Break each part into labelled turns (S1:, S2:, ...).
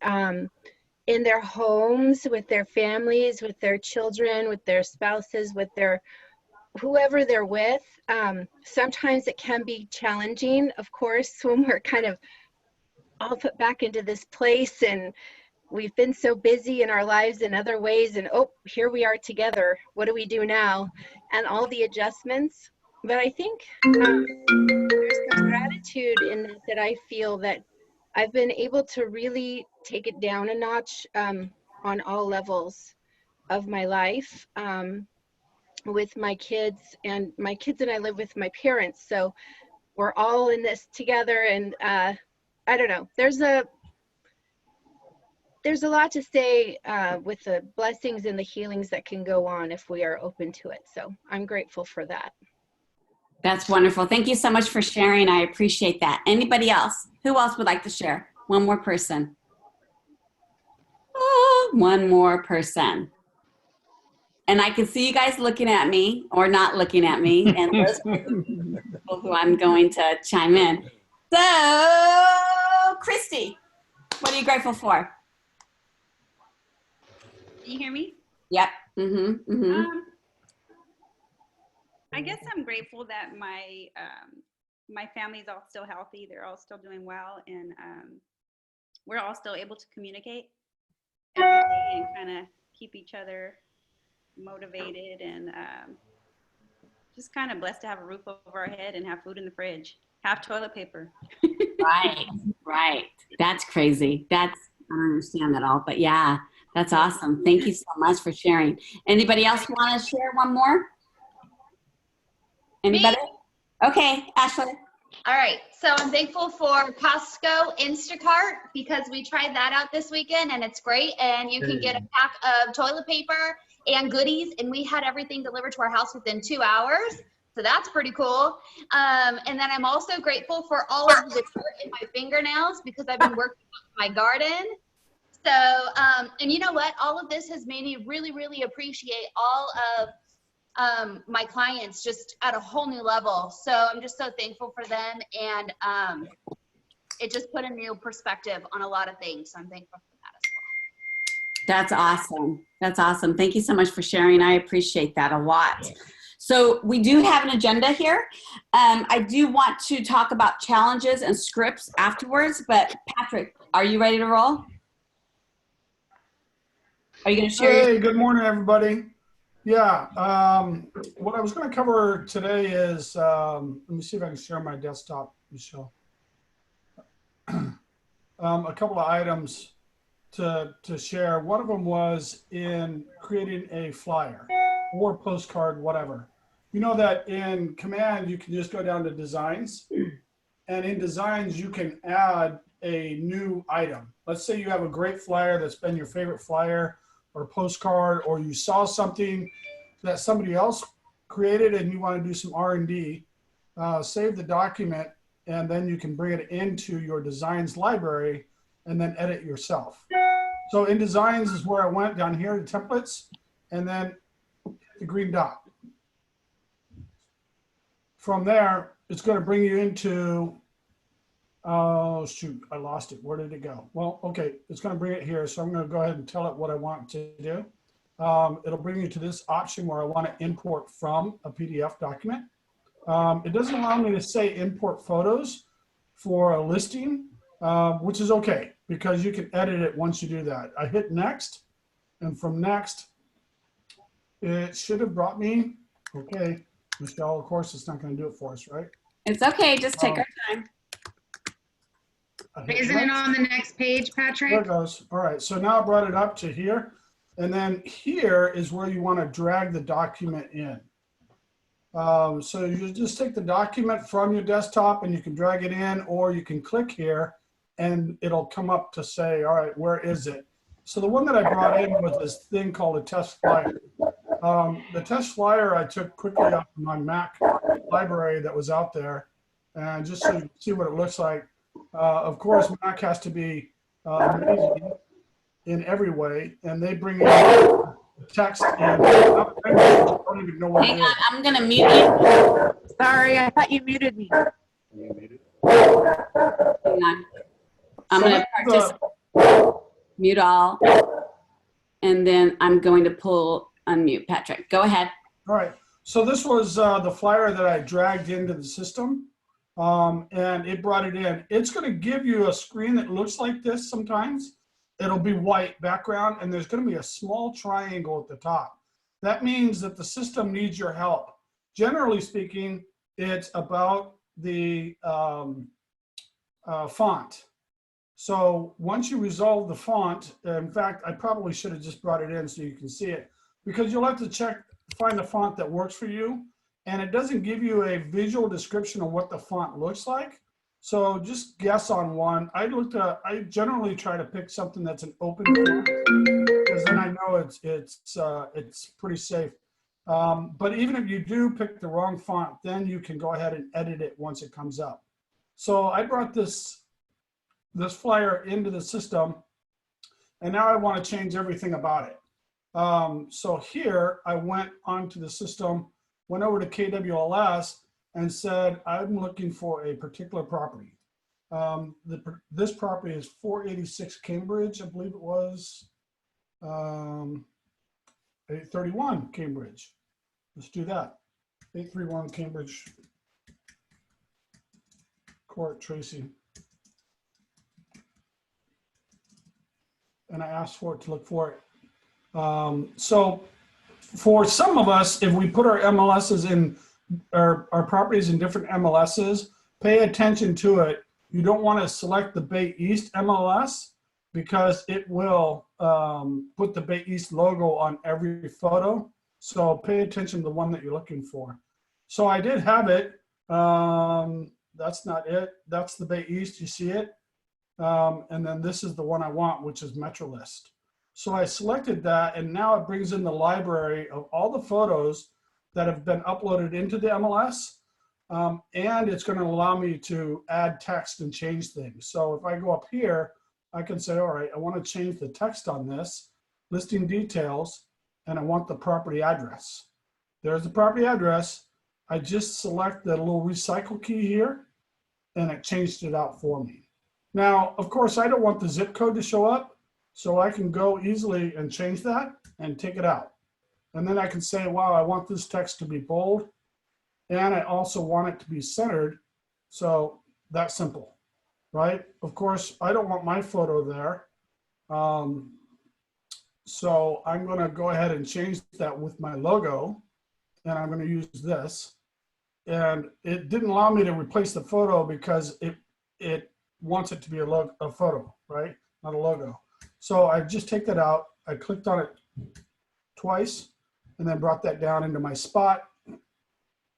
S1: in their homes, with their families, with their children, with their spouses, with their whoever they're with. Sometimes it can be challenging, of course, when we're kind of all put back into this place and we've been so busy in our lives in other ways, and oh, here we are together. What do we do now? And all the adjustments. But I think there's some gratitude in that I feel that I've been able to really take it down a notch on all levels of my life with my kids. And my kids and I live with my parents, so we're all in this together. And I don't know, there's a lot to say with the blessings and the healings that can go on if we are open to it. So I'm grateful for that.
S2: That's wonderful. Thank you so much for sharing. I appreciate that. Anybody else? Who else would like to share? One more person. Oh, one more person. And I can see you guys looking at me or not looking at me. And those are the people who I'm going to chime in. So, Christy, what are you grateful for?
S3: Can you hear me?
S2: Yep. Mm-hmm. Mm-hmm.
S3: I guess I'm grateful that my my family's all still healthy. They're all still doing well, and we're all still able to communicate every day and kind of keep each other motivated, and just kind of blessed to have a roof over our head and have food in the fridge, have toilet paper.
S2: Right, right. That's crazy. I don't understand that all, but yeah, that's awesome. Thank you so much for sharing. Anybody else want to share one more? Anybody?
S4: Me.
S2: Okay, Ashley.
S4: All right, so I'm thankful for Costco Instacart because we tried that out this weekend and it's great. And you can get a pack of toilet paper and goodies, and we had everything delivered to our house within 2 hours. So that's pretty cool. And then I'm also grateful for all of the dirt in my fingernails because I've been working on my garden. So, and you know what? All of this has made me really, really appreciate all of my clients just at a whole new level. So I'm just so thankful for them. And it just put a new perspective on a lot of things. So I'm thankful for that as well.
S2: That's awesome. That's awesome. Thank you so much for sharing. I appreciate that a lot. So we do have an agenda here. I do want to talk about challenges and scripts afterwards, but Patrick, are you ready to roll? Are you going to share?
S5: Hey, good morning, everybody. Yeah, what I was going to cover today is, let me see if I can share my desktop, Michelle. A couple of items to share. One of them was in creating a flyer or postcard, whatever. You know that in Command, you can just go down to Designs, and in Designs, you can add a new item. Let's say you have a great flyer that's been your favorite flyer or postcard, or you saw something that somebody else created and you want to do some R&D, save the document, and then you can bring it into your Designs library and then edit yourself. So in Designs is where I went down here to Templates, and then the green dot. From there, it's going to bring you into, oh shoot, I lost it. Where did it go? Well, okay, it's going to bring it here. So I'm going to go ahead and tell it what I want to do. It'll bring you to this option where I want to import from a PDF document. It doesn't allow me to say import photos for a listing, which is okay because you can edit it once you do that. I hit next, and from next, it should have brought me, okay, Michelle, of course, it's not going to do it for us, right?
S2: It's okay. Just take our time.
S6: Isn't it on the next page, Patrick?
S5: There it goes. All right. So now I brought it up to here. And then here is where you want to drag the document in. So you just take the document from your desktop and you can drag it in, or you can click here and it'll come up to say, all right, where is it? So the one that I brought in was this thing called a test flyer. The test flyer I took quickly off my Mac library that was out there, and just so you can see what it looks like. Of course, Mac has to be amazing in every way, and they bring in text and I don't even know what
S2: Hang
S5: it
S2: on,
S5: is.
S2: I'm going to mute you.
S6: Sorry, I thought you muted me.
S2: Hang on. I'm going to participate. mute all. And then I'm going to unmute Patrick. Go ahead.
S5: All right. So this was the flyer that I dragged into the system, and it brought it in. It's going to give you a screen that looks like this sometimes. It'll be white background, and there's going to be a small triangle at the top. That means that the system needs your help. Generally speaking, it's about the font. So once you resolve the font, in fact, I probably should have just brought it in so you can see it, because you'll have to find a font that works for you, and it doesn't give you a visual description of what the font looks like. So just guess on one. I generally try to pick something that's an open font, because then I know it's pretty safe. But even if you do pick the wrong font, then you can go ahead and edit it once it comes up. So I brought this flyer into the system, and now I want to change everything about it. So here I went onto the system, went over to KWLS and said, I'm looking for a particular property. This property is 486 Cambridge, I believe it was, 831 Cambridge. Let's do that. 831 Cambridge Court, Tracy. And I asked for it to look for it. So for some of us, if we put our MLSs in, our properties in different MLSs, pay attention to it. You don't want to select the Bay East MLS, because it will put the Bay East logo on every photo. So pay attention to the one that you're looking for. So I did have it. That's not it. That's the Bay East. You see it? And then this is the one I want, which is MetroList. So I selected that, and now it brings in the library of all the photos that have been uploaded into the MLS. And it's going to allow me to add text and change things. So if I go up here, I can say, all right, I want to change the text on this, listing details, and I want the property address. There's the property address. I just select the little recycle key here, and it changed it out for me. Now, of course, I don't want the zip code to show up, so I can go easily and change that and take it out. And then I can say, wow, I want this text to be bold, and I also want it to be centered. So that's simple, right? Of course, I don't want my photo there. So I'm going to go ahead and change that with my logo, and I'm going to use this. And it didn't allow me to replace the photo because it wants it to be a photo, right? Not a logo. So I just take that out. I clicked on it twice and then brought that down into my spot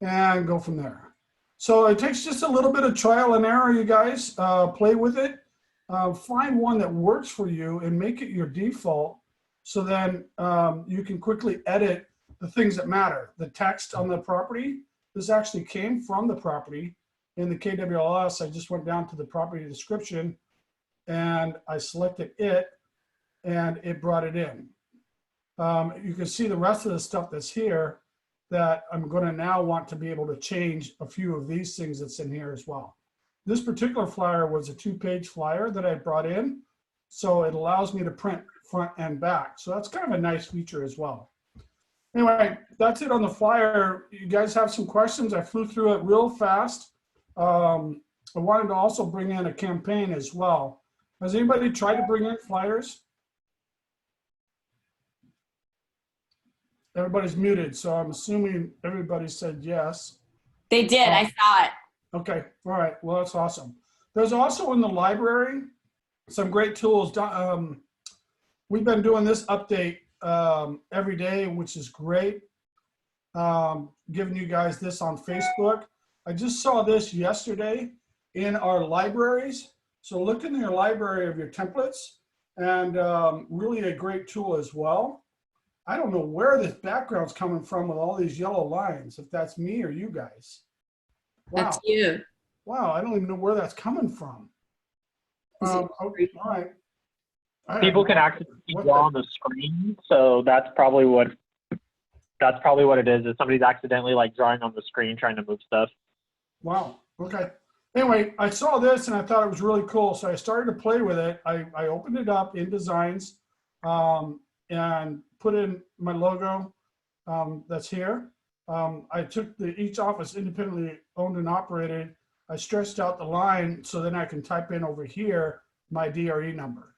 S5: and go from there. So it takes just a little bit of trial and error, you guys. Play with it. Find one that works for you and make it your default, so then you can quickly edit the things that matter. The text on the property, this actually came from the property. In the KWLS, I just went down to the property description and I selected it, and it brought it in. You can see the rest of the stuff that's here that I'm going to now want to be able to change a few of these things that's in here as well. This particular flyer was a 2-page flyer that I brought in, so it allows me to print front and back. So that's kind of a nice feature as well. Anyway, that's it on the flyer. You guys have some questions? I flew through it real fast. I wanted to also bring in a campaign as well. Has anybody tried to bring in flyers? Everybody's muted, so I'm assuming everybody said yes.
S2: They did. I saw it.
S5: Okay. All right. Well, that's awesome. There's also in the library some great tools. We've been doing this update every day, which is great. Giving you guys this on Facebook. I just saw this yesterday in our libraries. So look in your library of your templates, and really a great tool as well. I don't know where this background's coming from with all these yellow lines, if that's me or you guys. Wow.
S2: That's you.
S5: Wow, I don't even know where that's coming from. All right.
S7: People can actually draw on the screen, so that's probably what it is. Is somebody's accidentally like drawing on the screen trying to move stuff.
S5: Wow. Okay. Anyway, I saw this and I thought it was really cool. So I started to play with it. I opened it up in Designs and put in my logo that's here. I took each office independently owned and operated. I stretched out the line so then I can type in over here my DRE number.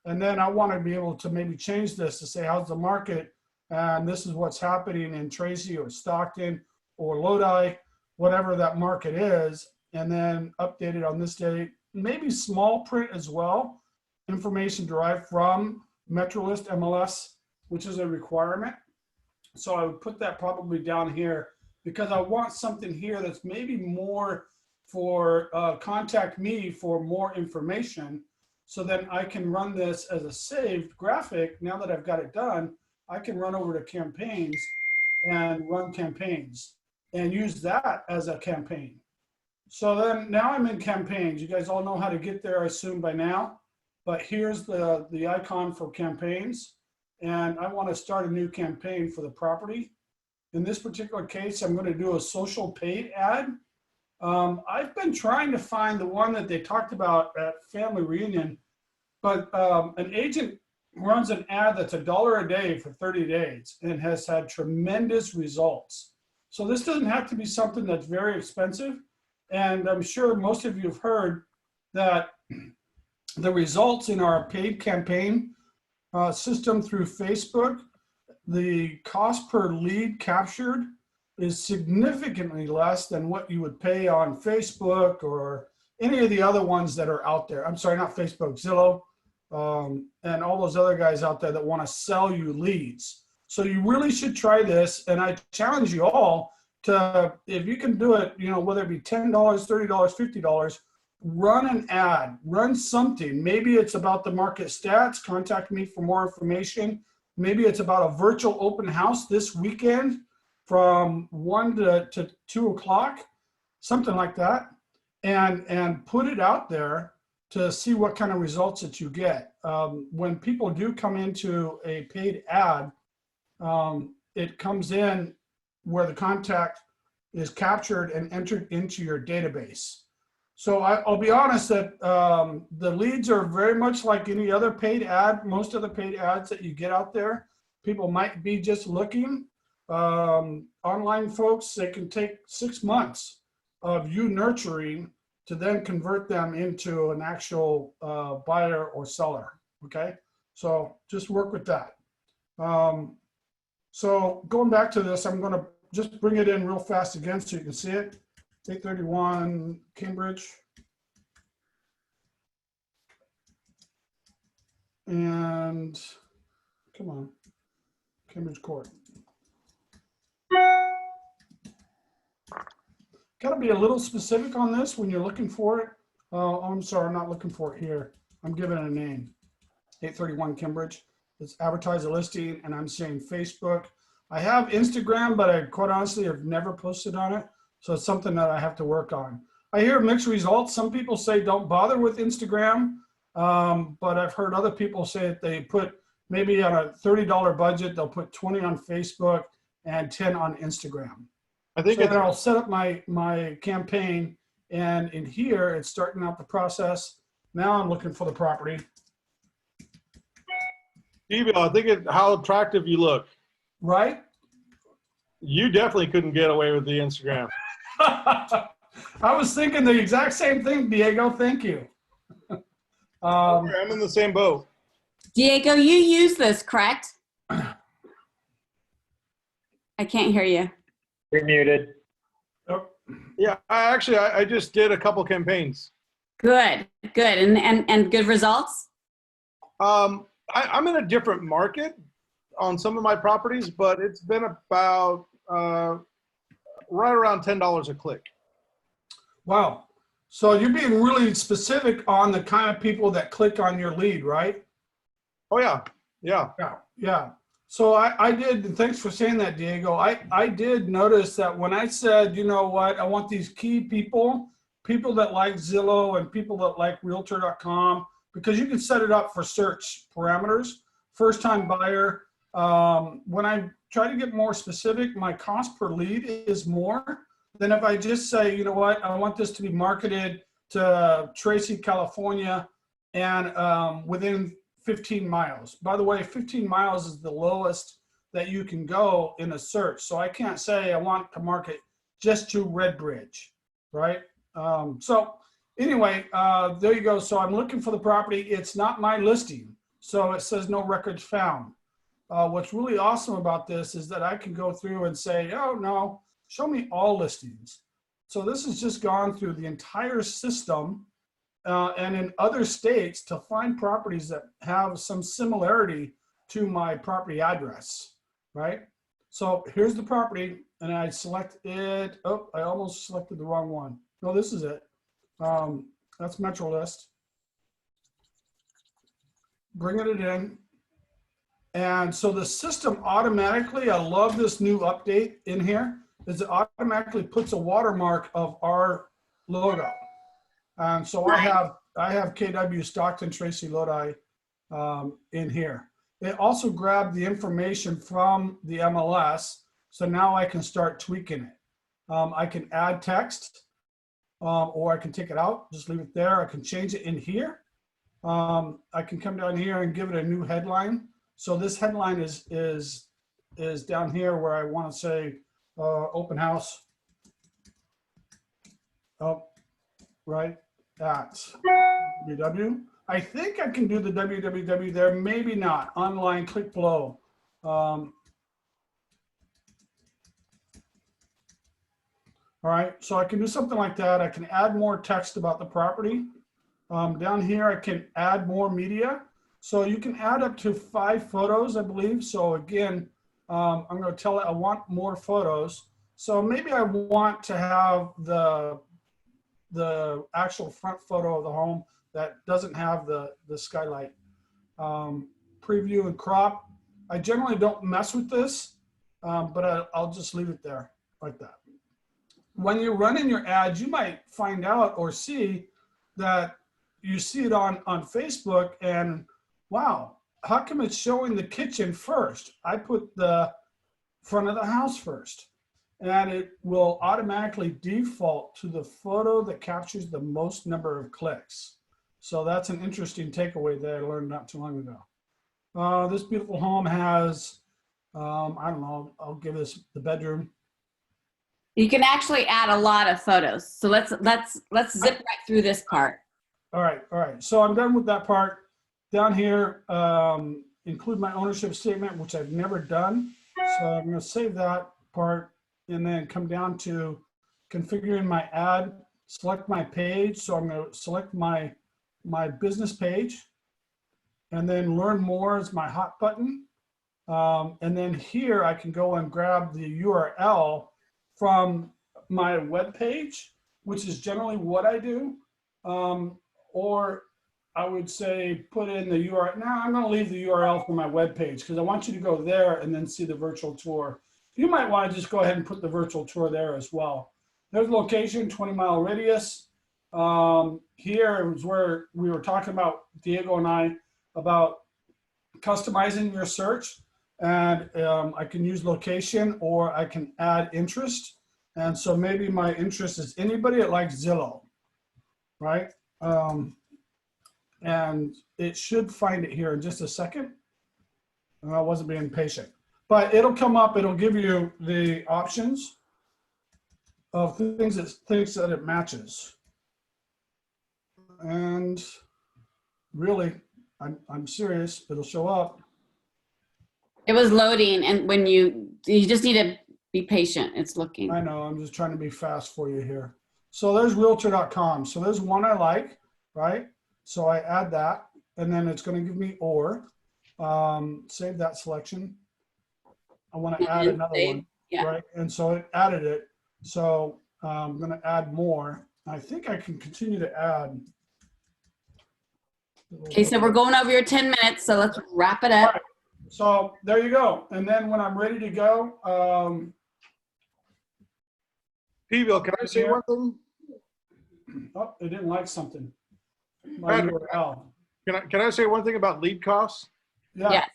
S5: And then I want to be able to maybe change this to say, how's the market? And this is what's happening in Tracy or Stockton or Lodi, whatever that market is. And then update it on this date. Maybe small print as well. Information derived from MetroList MLS, which is a requirement. So I would put that probably down here because I want something here that's maybe more for contact me for more information. So then I can run this as a saved graphic. Now that I've got it done, I can run over to campaigns and run campaigns and use that as a campaign. So then now I'm in campaigns. You guys all know how to get there, I assume by now, but here's the icon for campaigns. And I want to start a new campaign for the property. In this particular case, I'm going to do a social paid ad. I've been trying to find the one that they talked about at Family Reunion, but an agent runs an ad that's $1 a day for 30 days and has had tremendous results. So this doesn't have to be something that's very expensive. And I'm sure most of you have heard that the results in our paid campaign system through Facebook, the cost per lead captured is significantly less than what you would pay on Facebook or any of the other ones that are out there. I'm sorry, not Facebook, Zillow, and all those other guys out there that want to sell you leads. So you really should try this. And I challenge you all to, if you can do it, you know, whether it be $10, $30, $50, run an ad, run something. Maybe it's about the market stats, contact me for more information. Maybe it's about a virtual open house this weekend from 1 to 2 o'clock, something like that, and put it out there to see what kind of results that you get. When people do come into a paid ad, it comes in where the contact is captured and entered into your database. So I'll be honest that the leads are very much like any other paid ad. Most of the paid ads that you get out there, people might be just looking. Online folks, they can take 6 months of you nurturing to then convert them into an actual buyer or seller, okay? So just work with that. So going back to this, I'm gonna just bring it in real fast again so you can see it. 831 Cambridge. And come on, Cambridge Court. Got to be a little specific on this when you're looking for it. Oh, I'm sorry, I'm not looking for it here. I'm giving it a name. 831 Cambridge. It's advertise a listing, and I'm saying Facebook. I have Instagram, but I quite honestly have never posted on it. So it's something that I have to work on. I hear mixed results. Some people say don't bother with Instagram, but I've heard other people say that they put maybe on a $30 budget, they'll put 20 on Facebook and 10 on Instagram. I think so I'll set up my campaign, and in here it's starting out the process. Now I'm looking for the property.
S8: Steve, I think how attractive you look.
S5: Right?
S8: You definitely couldn't get away with the Instagram.
S5: I was thinking the exact same thing, Diego. Thank you.
S8: I'm in the same boat.
S2: Diego, you use this, correct? I can't hear you.
S7: You're muted.
S5: Oh.
S8: Yeah, I just did a couple campaigns.
S2: Good, good, and good results?
S8: I'm in a different market on some of my properties, but it's been about right around $10 a click.
S5: Wow. So you're being really specific on the kind of people that click on your lead, right?
S8: Oh, yeah. Yeah.
S5: Yeah. Yeah. So I did, and thanks for saying that, Diego. I did notice that when I said, you know what, I want these key people that like Zillow and people that like Realtor.com, because you can set it up for search parameters, first time buyer. When I try to get more specific, my cost per lead is more. then if I just say, you know what, I want this to be marketed to Tracy, California, and within 15 miles. By the way, 15 miles is the lowest that you can go in a search. So I can't say I want to market just to Redbridge, right? So anyway, there you go. So I'm looking for the property. It's not my listing. So it says no records found. What's really awesome about this is that I can go through and say, oh no, show me all listings. So this has just gone through the entire system and in other states to find properties that have some similarity to my property address, right? So here's the property and I select it. Oh, I almost selected the wrong one. No, this is it. That's MetroList. Bringing it in. And so the system automatically, I love this new update in here, is it automatically puts a watermark of our logo. And so I have KW Stockton Tracy Lodi in here. It also grabbed the information from the MLS. So now I can start tweaking it. I can add text or I can take it out, just leave it there. I can change it in here. I can come down here and give it a new headline. So this headline is down here where I want to say open house. Oh, right at www. I think I can do the www there, maybe not. Online, click below. All right, so I can do something like that. I can add more text about the property. Down here, I can add more media. So you can add up to 5 photos, I believe. So again, I'm going to tell it I want more photos. So maybe I want to have the actual front photo of the home that doesn't have the skylight. Preview and crop. I generally don't mess with this, but I'll just leave it there like that. When you're running your ads, you might find out or see that you see it on Facebook and wow, how come it's showing the kitchen first? I put the front of the house first. And it will automatically default to the photo that captures the most number of clicks. So that's an interesting takeaway that I learned not too long ago. This beautiful home has, I don't know, I'll give this the bedroom.
S2: You can actually add a lot of photos. So let's zip right through this part.
S5: All right. So I'm done with that part. Down here, include my ownership statement, which I've never done. So I'm going to save that part and then come down to configuring my ad, select my page. So I'm going to select my business page and then learn more is my hot button. And then here I can go and grab the URL from my web page, which is generally what I do. Or I would say put in the URL. Now I'm going to leave the URL for my web page because I want you to go there and then see the virtual tour. You might want to just go ahead and put the virtual tour there as well. There's location, 20-mile radius. Here is where we were talking about, Diego and I, about customizing your search. And I can use location or I can add interest. And so maybe my interest is anybody that likes Zillow, right? And it should find it here in just a second. I wasn't being patient. But it'll come up, it'll give you the options of things that it matches. And really, I'm serious, it'll show up.
S2: It was loading, and when you just need to be patient, it's looking.
S5: I know, I'm just trying to be fast for you here. So there's realtor.com. So there's one I like, right? So I add that, and then it's going to give me or. Save that selection. I want to add another one, right? And so it added it. So I'm going to add more. I think I can continue to add.
S2: Okay, so we're going over your 10 minutes, so let's wrap it up.
S5: Right. So there you go. And then when I'm ready to go,
S8: P-Bill, can I say one thing?
S5: Oh, it didn't like something. My URL.
S8: Can I say one thing about lead costs?
S5: Yeah.
S2: Yes.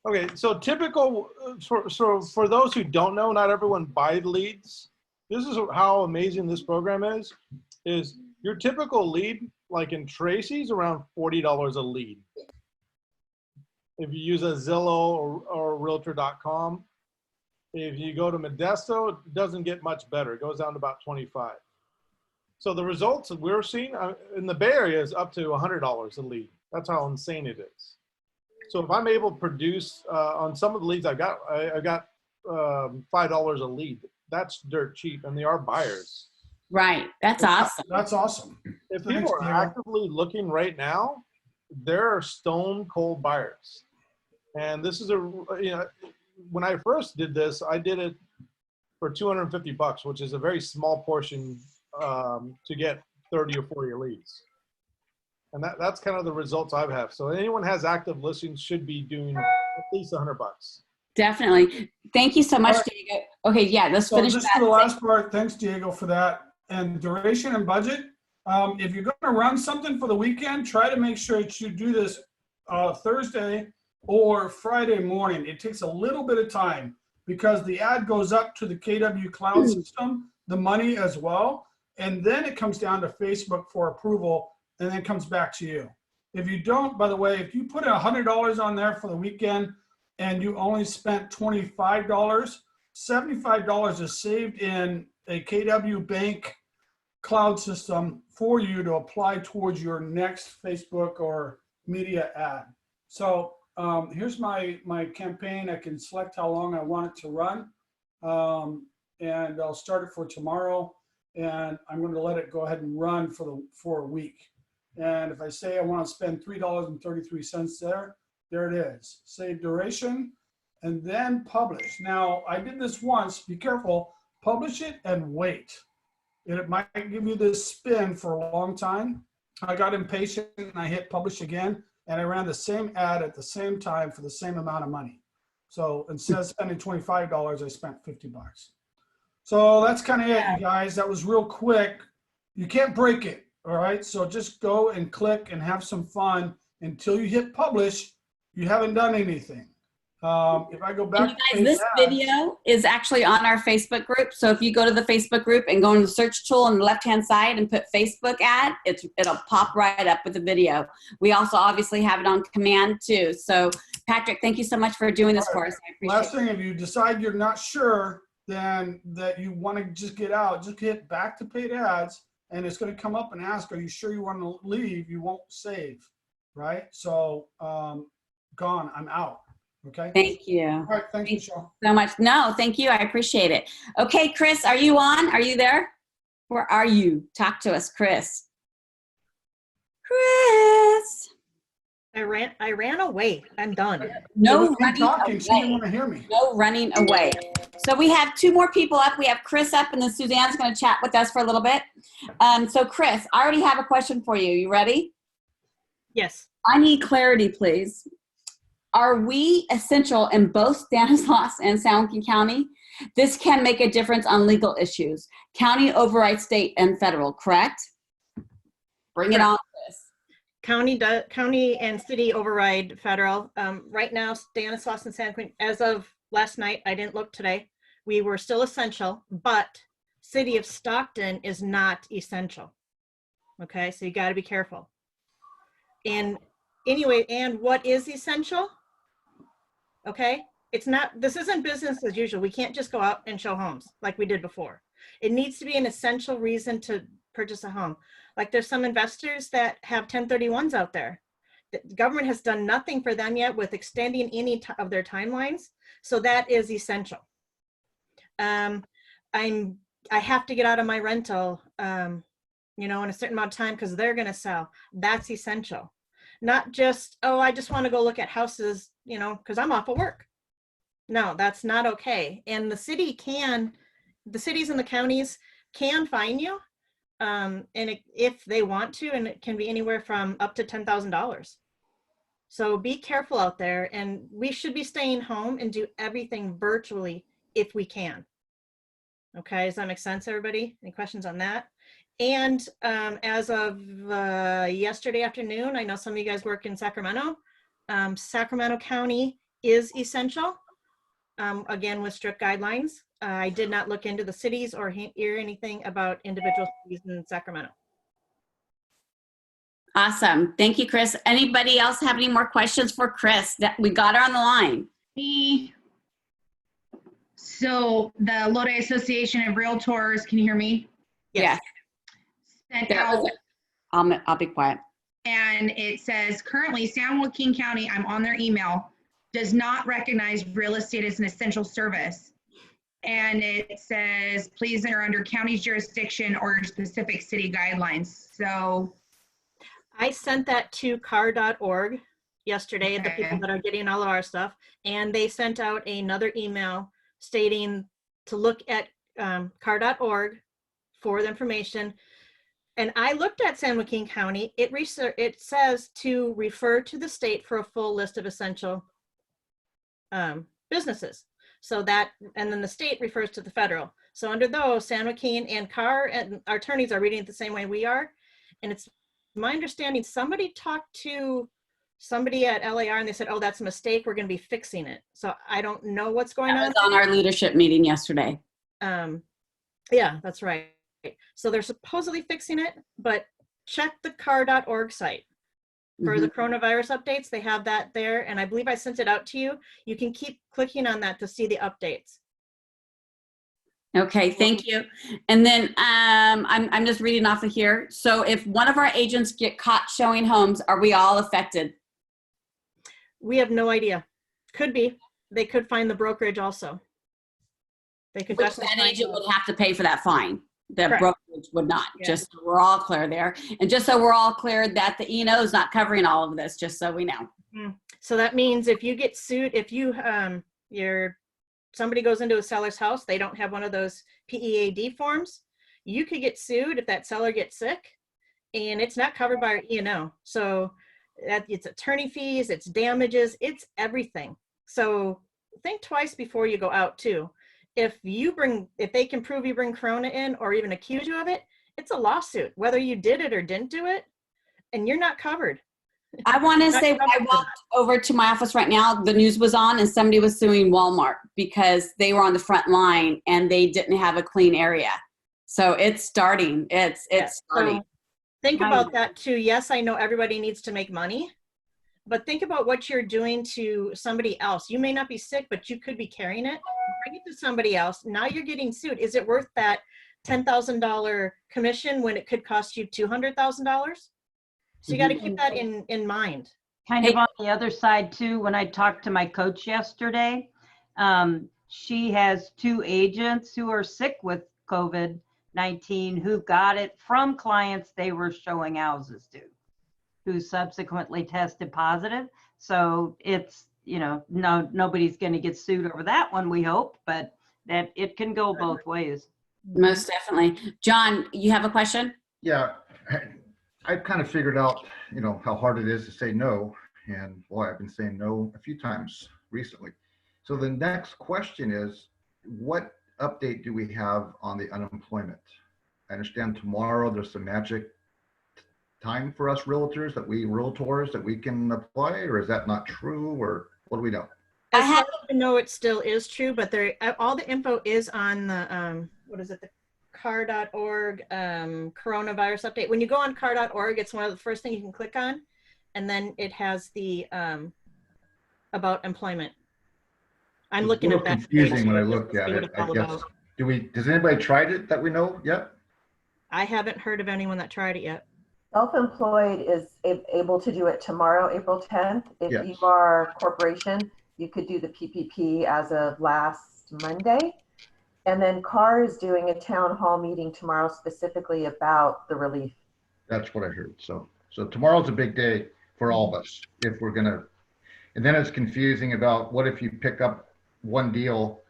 S8: Okay, so typical, so for those who don't know, not everyone buys leads. this is how amazing this program is your typical lead, like in Tracy's, around $40 a lead. If you use a Zillow or Realtor.com, if you go to Modesto, it doesn't get much better. It goes down to about 25. So the results that we're seeing in the Bay Area is up to $100 a lead. That's how insane it is. So if I'm able to produce on some of the leads I got $5 a lead. That's dirt cheap, and they are buyers.
S2: Right. That's awesome.
S5: That's awesome.
S8: If people are actively looking right now, there are stone cold buyers. And this is when I first did this, I did it for $250, which is a very small portion to get 30 or 40 leads. And that's kind of the results I've had. So anyone has active listings should be doing at least $100.
S2: Definitely. Thank you so much, Diego. Okay, yeah, let's finish
S5: just
S2: that.
S5: for the last part, thanks, Diego, for that. And duration and budget. If you're going to run something for the weekend, try to make sure that you do this Thursday or Friday morning. It takes a little bit of time because the ad goes up to the KW cloud system, the money as well, and then it comes down to Facebook for approval and then comes back to you. If you don't, by the way, if you put $100 on there for the weekend and you only spent $25, $75 is saved in a KW bank cloud system for you to apply towards your next Facebook or media ad. So here's my campaign. I can select how long I want it to run. And I'll start it for tomorrow. And I'm going to let it go ahead and run for a week. And if I say I want to spend $3.33 there it is. Save duration and then publish. Now, I did this once. Be careful. Publish it and wait. It might give you this spin for a long time. I got impatient and I hit publish again. And I ran the same ad at the same time for the same amount of money. So instead of spending $25, I spent $50. So that's kind of it, you guys. That was real quick. You can't break it, all right? So just go and click and have some fun. Until you hit publish, you haven't done anything. If I go back,
S2: and you guys, this video is actually on our Facebook group. So if you go to the Facebook group and go in the search tool on the left-hand side and put Facebook ad, it'll pop right up with the video. We also obviously have it on command too. So Patrick, thank you so much for doing this for us. I appreciate it.
S5: Last thing, if you decide you're not sure, then that you want to just get out, just hit back to paid ads, and it's going to come up and ask, are you sure you want to leave? You won't save, right? So gone, I'm out. Okay.
S2: Thank you.
S5: All right. Thank you, Michele.
S2: So much. No, thank you. I appreciate it. Okay, Chris, are you on? Are you there? Where are you? Talk to us, Chris. Chris.
S9: I ran away. I'm done.
S2: No running
S5: away. She didn't want to hear me.
S2: No running away. So we have two more people up. We have Chris up, and then Suzanne's going to chat with us for a little bit. So Chris, I already have a question for you. You ready?
S9: Yes.
S2: I need clarity, please. Are we essential in both Stanislaus and San Joaquin County? This can make a difference on legal issues. County overrides state and federal, correct? Bring it on, Chris.
S9: County and city override federal. Right now, Stanislaus and San Joaquin, as of last night, I didn't look today, we were still essential, but city of Stockton is not essential. Okay, so you got to be careful. And anyway, and what is essential? Okay, it's not, this isn't business as usual. We can't just go out and show homes like we did before. It needs to be an essential reason to purchase a home. Like there's some investors that have 1031s out there. The government has done nothing for them yet with extending any of their timelines. So that is essential. I have to get out of my rental, you know, in a certain amount of time because they're going to sell. That's essential. Not just, oh, I just want to go look at houses, you know, because I'm off of work. No, that's not okay. And the cities and the counties can fine you, if they want to, and it can be anywhere from up to $10,000. So be careful out there, and we should be staying home and do everything virtually if we can. Okay, does that make sense, everybody? Any questions on that? And as of yesterday afternoon, I know some of you guys work in Sacramento. Sacramento County is essential, again, with strict guidelines. I did not look into the cities or hear anything about individual cities in Sacramento.
S2: Awesome. Thank you, Chris. Anybody else have any more questions for Chris? We got her on the line.
S6: Me. So the Lodi Association of Realtors, can you hear me?
S2: Yes.
S6: Sent out,
S2: I'll be quiet.
S6: and it says currently San Joaquin County, I'm on their email, does not recognize real estate as an essential service. And it says, please enter under county's jurisdiction or specific city guidelines. So
S9: I sent that to car.org yesterday, the
S6: Okay.
S9: people that are getting all of our stuff, and they sent out another email stating to look at car.org for the information. And I looked at San Joaquin County. It says to refer to the state for a full list of essential businesses. So that, and then the state refers to the federal. So under those, San Joaquin and CAR and our attorneys are reading it the same way we are. And it's my understanding somebody talked to somebody at LAR and they said, oh, that's a mistake. We're going to be fixing it. So I don't know what's going
S2: That was on our leadership meeting yesterday.
S9: Yeah, that's right. So they're supposedly fixing it, but check the car.org site for the coronavirus updates. They have that there. And I believe I sent it out to you. You can keep clicking on that to see the updates.
S2: Okay, thank you. And then I'm just reading off of here. So if one of our agents get caught showing homes, are we all affected?
S9: We have no idea. Could be. They could find the brokerage also. They could
S2: Which
S9: definitely
S2: that
S9: find
S2: agent
S9: those.
S2: would have to pay for that fine. The
S9: Correct.
S2: brokerage would not.
S9: Yeah.
S2: Just so we're all clear there. And just so we're all clear that the E&O is not covering all of this, just so we know.
S9: So that means if you get sued, if you somebody goes into a seller's house, they don't have one of those PEAD forms, you could get sued if that seller gets sick, and it's not covered by our E&O. So that it's attorney fees, it's damages, it's everything. So think twice before you go out too. If they can prove you bring Corona in or even accuse you of it, it's a lawsuit, whether you did it or didn't do it, and you're not covered.
S2: I want to say when I walked over to my office right now, the news was on and somebody was suing Walmart because they were on the front line and they didn't have a clean area. So it's starting. It's starting.
S9: So think about that too. Yes, I know everybody needs to make money, but think about what you're doing to somebody else. You may not be sick, but you could be carrying it. Bring it to somebody else. Now you're getting sued. Is it worth that $10,000 commission when it could cost you $200,000? So you got to keep that in mind.
S10: Kind of on the other side too, when I talked to my coach yesterday, she has 2 agents who are sick with COVID-19 who got it from clients they were showing houses to, who subsequently tested positive. So it's, nobody's going to get sued over that one, we hope, but that it can go both ways.
S2: Most definitely. John, you have a question?
S11: Yeah. I've kind of figured out, how hard it is to say no. And boy, I've been saying no a few times recently. So the next question is, what update do we have on the unemployment? I understand tomorrow there's some magic time for us realtors that we can apply, or is that not true, or what do we know?
S9: As far as I know, it still is true, but all the info is on the, the car.org coronavirus update. When you go on car.org, it's one of the first things you can click on, and then it has the about employment. I'm looking at that.
S11: It's confusing when I look at it, I guess. Does anybody tried it that we know yet?
S9: I haven't heard of anyone that tried it yet.
S12: Self-employed is able to do it tomorrow, April 10th. If
S11: Yes.
S12: you are a corporation, you could do the PPP as of last Monday. And then CAR is doing a town hall meeting tomorrow specifically about the relief.
S11: That's what I heard. So tomorrow's a big day for all of us if we're gonna, and then it's confusing about what if you pick up one deal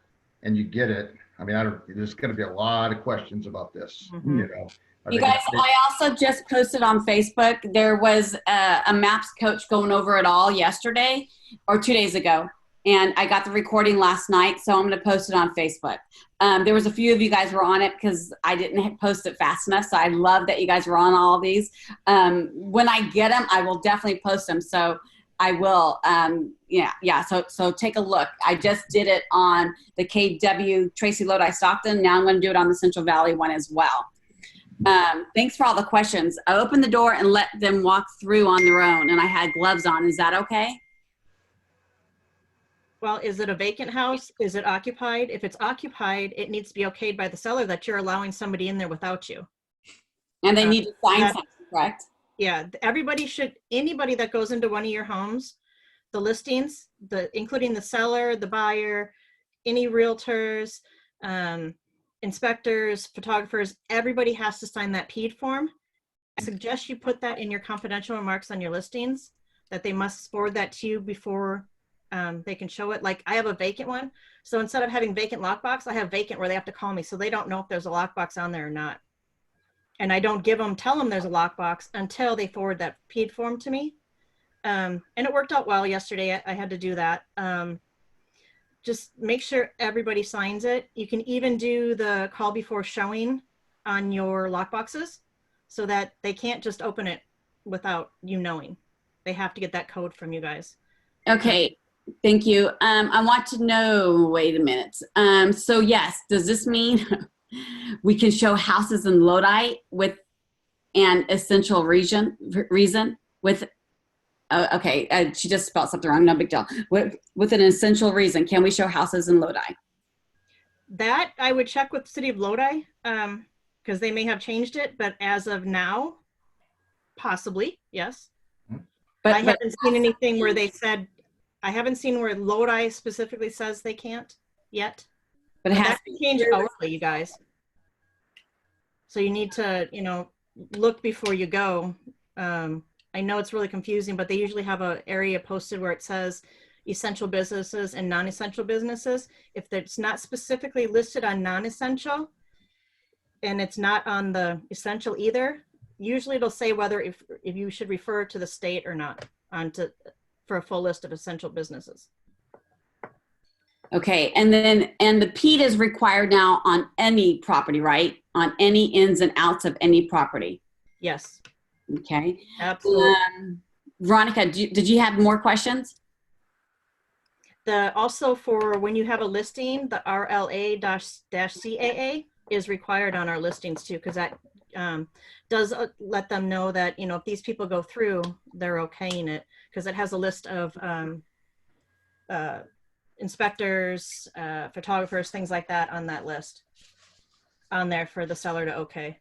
S11: and you get it. I mean, there's gonna be a lot of questions about this,
S2: You guys, I also just posted on Facebook, there was a MAPS coach going over it all yesterday or 2 days ago. And I got the recording last night, so I'm going to post it on Facebook. There was a few of you guys were on it because I didn't post it fast enough. So I love that you guys were on all of these. When I get them, I will definitely post them. So I will. Yeah. So take a look. I just did it on the KW Tracy, Lodi, Stockton. Now I'm going to do it on the Central Valley one as well. Thanks for all the questions. I opened the door and let them walk through on their own, and I had gloves on. Is that okay?
S9: Well, is it a vacant house? Is it occupied? If it's occupied, it needs to be okayed by the seller that you're allowing somebody in there without you.
S2: And they need to sign something, correct?
S9: Yeah, anybody that goes into one of your homes, the listings, including the seller, the buyer, any realtors, inspectors, photographers, everybody has to sign that PED form. I suggest you put that in your confidential remarks on your listings, that they must forward that to you before they can show it. Like I have a vacant one. So instead of having vacant lockbox, I have vacant where they have to call me. So they don't know if there's a lockbox on there or not. And I don't tell them there's a lockbox until they forward that PED form to me. And it worked out well yesterday. I had to do that. Just make sure everybody signs it. You can even do the call before showing on your lockboxes so that they can't just open it without you knowing. They have to get that code from you guys.
S2: Okay. Thank you. I want to know, wait a minute. So yes, does this mean we can show houses in Lodi with an essential reason with, okay, she just spelled something wrong, no big deal. With an essential reason, can we show houses in Lodi?
S9: That I would check with the city of Lodi because they may have changed it, but as of now, possibly, yes. But I haven't seen anything where they said, I haven't seen where Lodi specifically says they can't yet. But that can change hourly, you guys. So you need to, look before you go. I know it's really confusing, but they usually have an area posted where it says essential businesses and non-essential businesses. If it's not specifically listed on non-essential and it's not on the essential either, usually it'll say whether if you should refer to the state or not for a full list of essential businesses.
S2: Okay, and the PED is required now on any property, right? On any ins and outs of any property.
S9: Yes.
S2: Okay.
S9: Absolutely.
S2: Veronica, did you have more questions?
S9: Also for when you have a listing, the RLA-CAA is required on our listings too, because that does let them know that, if these people go through, they're okaying it, because it has a list of inspectors, photographers, things like that on that list on there for the seller to okay.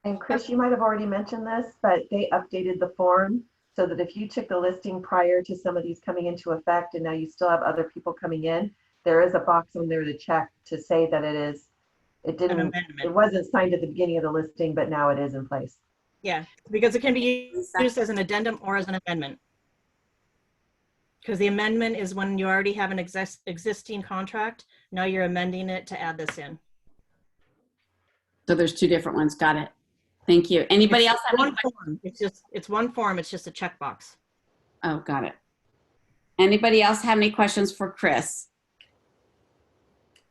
S12: And Chris, you might have already mentioned this, but they updated the form so that if you took the listing prior to some of these coming into effect and now you still have other people coming in, there is a box on there to check to say that it wasn't signed at the beginning of the listing, but now it is in place.
S9: Yeah, because it can be used as an addendum or as an amendment. Because the amendment is when you already have an existing contract. Now you're amending it to add this in.
S2: So there's two different ones. Got it. Thank you. Anybody else have
S9: one form? It's one form. It's just a checkbox.
S2: Oh, got it. Anybody else have any questions for Chris?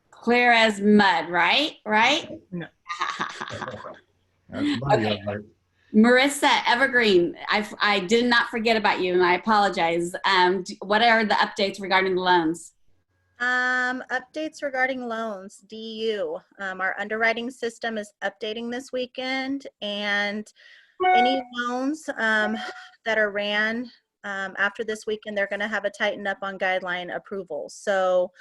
S2: Clear as mud, right? Right?
S9: No.
S2: Okay. Marissa Evergreen, I did not forget about you, and I apologize. What are the updates regarding the loans?
S13: Updates regarding loans, DU. Our underwriting system is updating this weekend, and any loans that are ran after this weekend, they're going to have a tighten up on guideline approvals. So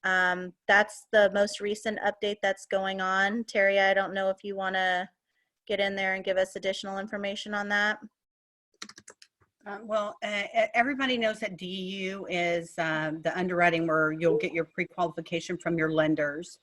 S13: that's the most recent update that's going on. Terry, I don't know if you want to get in there and give us additional information on that.
S14: Everybody knows that DU is the underwriting where you'll get your pre-qualification from your lenders.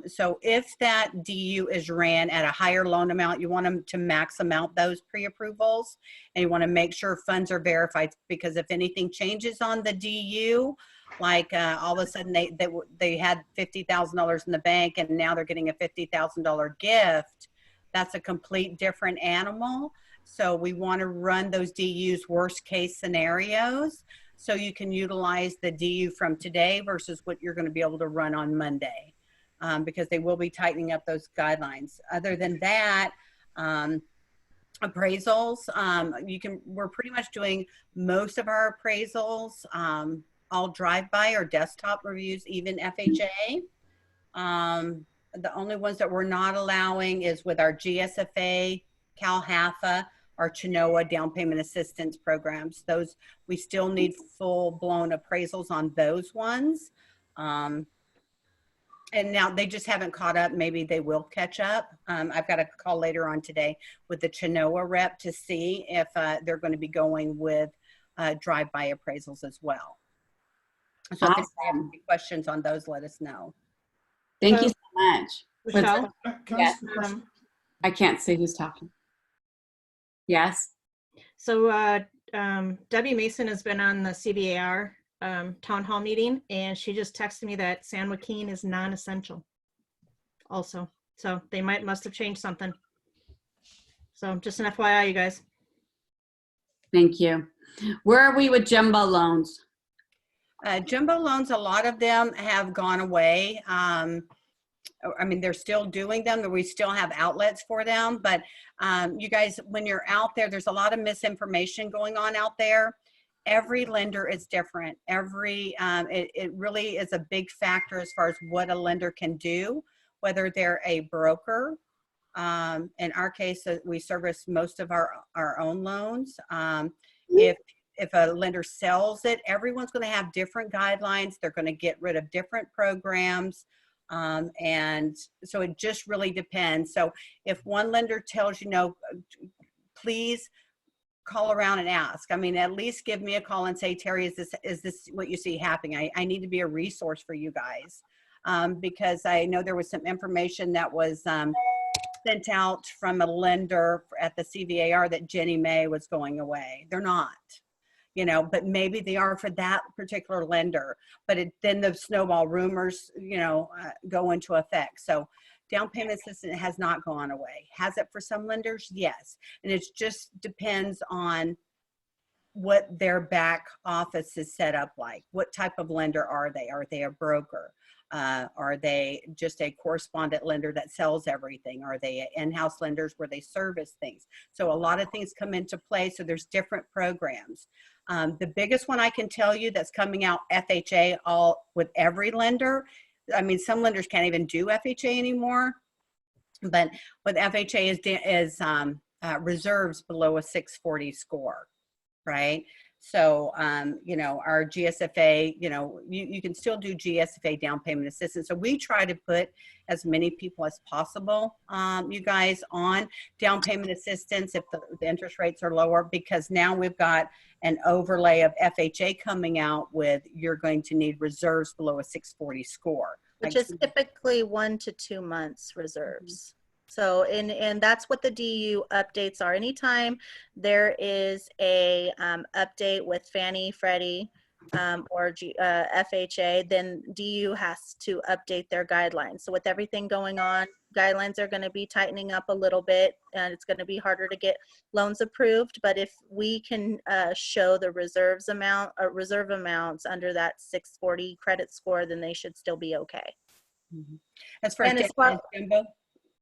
S14: So if that DU is ran at a higher loan amount, you want them to max amount those pre-approvals, and you want to make sure funds are verified, because if anything changes on the DU, like all of a sudden they had $50,000 in the bank and now they're getting a $50,000 gift, that's a complete different animal. So we want to run those DUs worst case scenarios so you can utilize the DU from today versus what you're going to be able to run on Monday, because they will be tightening up those guidelines. Other than that, appraisals. We're pretty much doing most of our appraisals, all drive-by or desktop reviews, even FHA. The only ones that we're not allowing is with our GSFA, CalHAFA, our Chenoa down payment assistance programs. Those, we still need full-blown appraisals on those ones. And now they just haven't caught up. Maybe they will catch up. I've got a call later on today with the Chenoa rep to see if they're going to be going with drive-by appraisals as well. So if you have any questions on those, let us know.
S2: Thank you so much.
S9: Michele?
S2: Yes. I can't see who's talking. Yes.
S9: So Debbie Mason has been on the CVAR town hall meeting, and she just texted me that San Joaquin is non-essential also. So they must have changed something. So just an FYI, you guys.
S2: Thank you. Where are we with jumbo loans?
S14: Jumbo loans, a lot of them have gone away. I mean, they're still doing them, we still have outlets for them, but you guys, when you're out there, there's a lot of misinformation going on out there. Every lender is different. It really is a big factor as far as what a lender can do, whether they're a broker. In our case, we service most of our own loans. If a lender sells it, everyone's going to have different guidelines. They're going to get rid of different programs. And so it just really depends. So if one lender tells you no, please call around and ask. I mean, at least give me a call and say, Terry, is this what you see happening? I need to be a resource for you guys. Because I know there was some information that was sent out from a lender at the CVAR that Jenny Mae was going away. They're not. You know, but maybe they are for that particular lender, but then the snowball rumors, you know, go into effect. So down payment assistance has not gone away. Has it for some lenders? Yes. And it just depends on what their back office is set up like. What type of lender are they? Are they a broker? Are they just a correspondent lender that sells everything? Are they in-house lenders where they service things? So a lot of things come into play. So there's different programs. The biggest one I can tell you that's coming out FHA all with every lender. I mean, some lenders can't even do FHA anymore, but with FHA is reserves below a 640 score, right? So, you know, our GSFA, you know, you can still do GSFA down payment assistance. So we try to put as many people as possible, you guys, on down payment assistance if the interest rates are lower, because now we've got an overlay of FHA coming out with you're going to need reserves below a 640 score.
S13: Which is typically 1 to 2 months reserves. So, and that's what the DU updates are. Anytime there is a update with Fannie, Freddie, or FHA, then DU has to update their guidelines. So with everything going on, guidelines are going to be tightening up a little bit, and it's going to be harder to get loans approved. But if we can show the reserve amounts under that 640 credit score, then they should still be okay.
S14: Mm-hmm. As far as jumbo?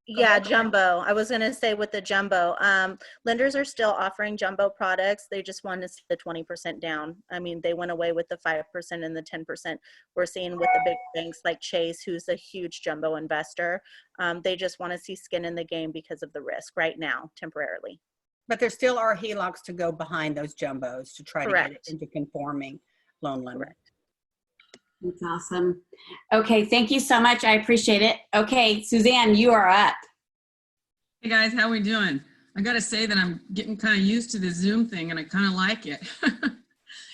S13: Yeah, jumbo. I was going to say with the jumbo, lenders are still offering jumbo products. They just want to see the 20% down. I mean, they went away with the 5% and the 10%. We're seeing with the big banks like Chase, who's a huge jumbo investor. They just want to see skin in the game because of the risk right now, temporarily.
S14: But there still are HELOCs to go behind those jumbos to try
S13: Correct.
S14: to get it into conforming loan limit.
S13: Correct.
S2: That's awesome. Okay, thank you so much. I appreciate it. Okay, Suzanne, you are up.
S15: Hey guys, how we doing? I gotta say that I'm getting kind of used to the Zoom thing and I kind of like it.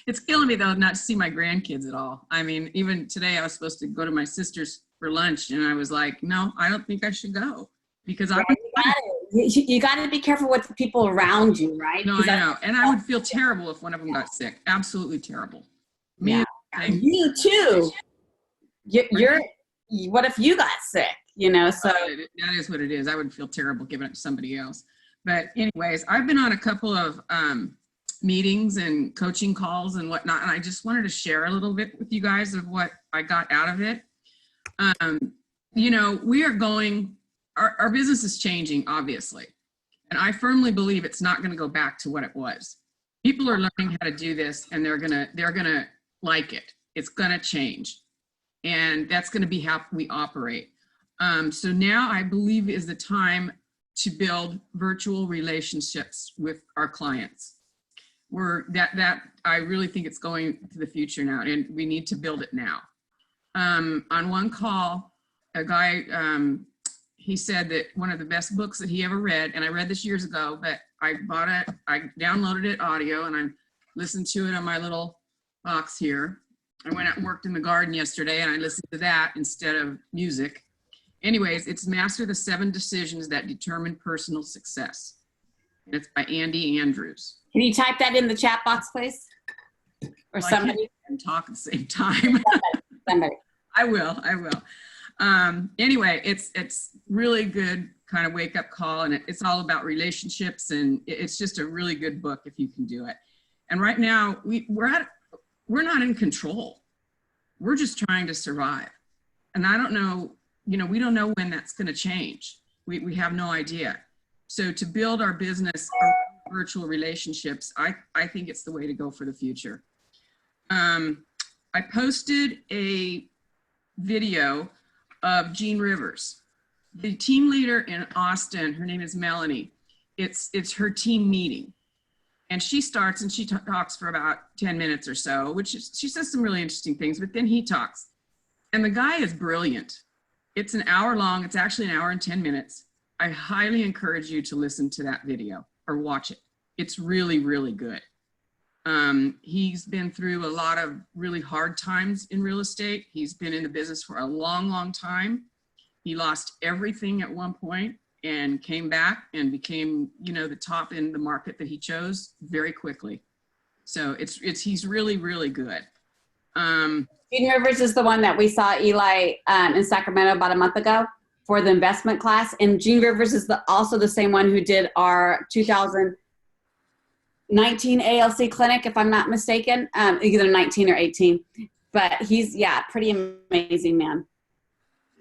S15: It's killing me though not to see my grandkids at all. I mean, even today I was supposed to go to my sister's for lunch and I was like, no, I don't think I should go because
S2: you got to be careful with the people around you, right?
S15: No, I know. And I would feel terrible if one of them got sick. Absolutely terrible.
S2: Yeah. You too. You're what if you got sick, you know? So
S15: that is what it is. I would feel terrible giving it to somebody else. But anyways, I've been on a couple of meetings and coaching calls and whatnot, and I just wanted to share a little bit with you guys of what I got out of it. You know, we are going, our business is changing, obviously. And I firmly believe it's not going to go back to what it was. People are learning how to do this, and they're gonna like it. It's gonna change, and that's gonna be how we operate. So now I believe is the time to build virtual relationships with our clients. I really think it's going to the future now, and we need to build it now. On one call, a guy, he said that one of the best books that he ever read, and I read this years ago, but I bought it, I downloaded it audio, and I listened to it on my little box here. I went out and worked in the garden yesterday, and I listened to that instead of music. Anyways, it's Master the 7 Decisions That Determine Personal Success. And it's by Andy Andrews.
S2: Can you type that in the chat box, please? Or somebody?
S15: And talk at the same time.
S2: Somebody.
S15: I will. Anyway, it's really good kind of wake up call, and it's all about relationships, and it's just a really good book if you can do it. And right now we're not in control. We're just trying to survive. And I don't know, we don't know when that's going to change. We have no idea. So to build our business around virtual relationships, I think it's the way to go for the future. I posted a video of Jean Rivers, the team leader in Austin. Her name is Melanie. It's her team meeting. And she starts and she talks for about 10 minutes or so, she says some really interesting things, but then he talks. And the guy is brilliant. It's an hour long. It's actually an hour and 10 minutes. I highly encourage you to listen to that video or watch it. It's really, really good. He's been through a lot of really hard times in real estate. He's been in the business for a long, long time. He lost everything at one point and came back and became, the top in the market that he chose very quickly. So he's really, really good.
S2: Jean Rivers is the one that we saw Eli in Sacramento about a month ago for the investment class. And Jean Rivers is also the same one who did our 2019 ALC clinic, if I'm not mistaken, either 19 or 18. But he's, pretty amazing, man.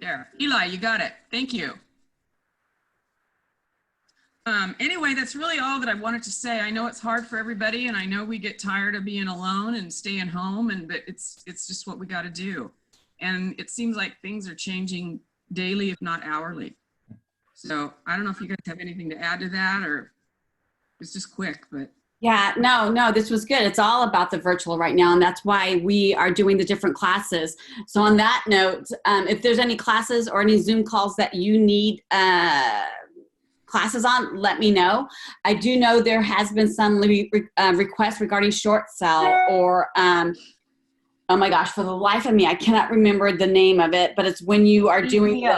S15: There, Eli, you got it. Thank you. Anyway, that's really all that I wanted to say. I know it's hard for everybody, and I know we get tired of being alone and staying home, but it's just what we got to do. And it seems like things are changing daily, if not hourly. So I don't know if you guys have anything to add to that, or it's just quick, but.
S2: Yeah, no, this was good. It's all about the virtual right now, and that's why we are doing the different classes. So on that note, if there's any classes or any Zoom calls that you need classes on, let me know. I do know there has been some requests regarding short sell or, oh my gosh, for the life of me, I cannot remember the name of it, but it's when you are doing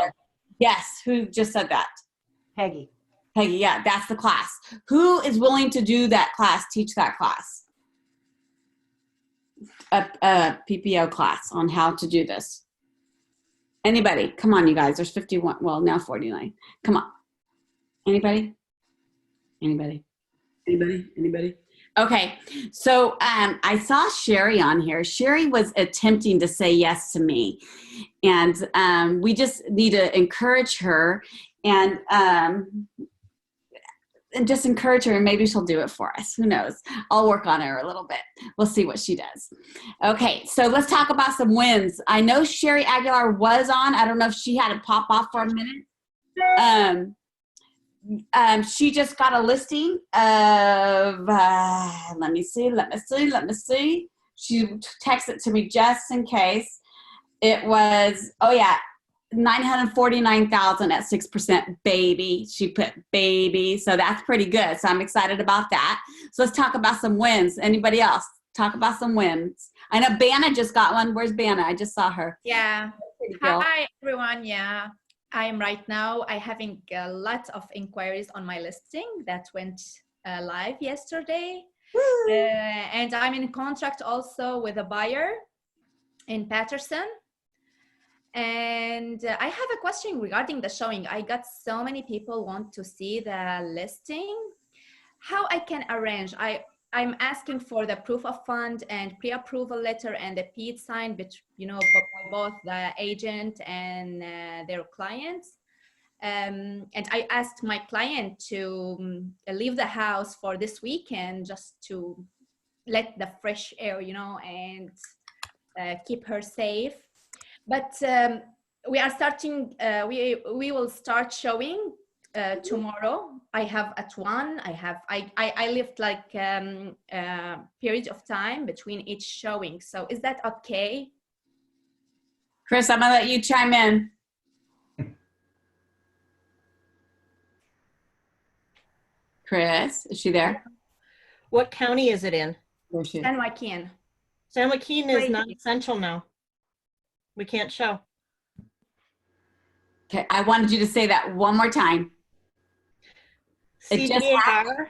S2: yes, who just said that?
S10: Peggy,
S2: yeah, that's the class. Who is willing to do that class, teach that class? A PPO class on how to do this. Anybody? Come on, you guys. There's 51, well, now 49. Come on. Anybody? Okay, so I saw Sherry on here. Sherry was attempting to say yes to me, and we just need to encourage her and just encourage her, and maybe she'll do it for us. Who knows? I'll work on her a little bit. We'll see what she does. Okay, so let's talk about some wins. I know Sherry Aguilar was on. I don't know if she had to pop off for a minute. She just got a listing of, let me see. She texted it to me just in case. It was, 949,000 at 6%, baby. She put baby, so that's pretty good. So I'm excited about that. So let's talk about some wins. Anybody else? Talk about some wins. I know Banna just got one. Where's Banna? I just saw her.
S16: Yeah. Hi, everyone. Yeah. I'm right now, having lots of inquiries on my listing that went live yesterday. And I'm in contract also with a buyer in Patterson. And I have a question regarding the showing. I got so many people want to see the listing. How I can arrange? I'm asking for the proof of fund and pre-approval letter and the PEAT sign, by both the agent and their clients. And I asked my client to leave the house for this weekend just to let the fresh air, and keep her safe. But we are starting, we will start showing tomorrow. I have at 1, I left like period of time between each showing. So is that okay?
S2: Chris, I'm gonna let you chime in. Chris, is she there?
S9: What county is it in?
S16: San Joaquin.
S9: San Joaquin is not essential now. We can't show.
S2: Okay, I wanted you to say that one more time.
S9: CDAR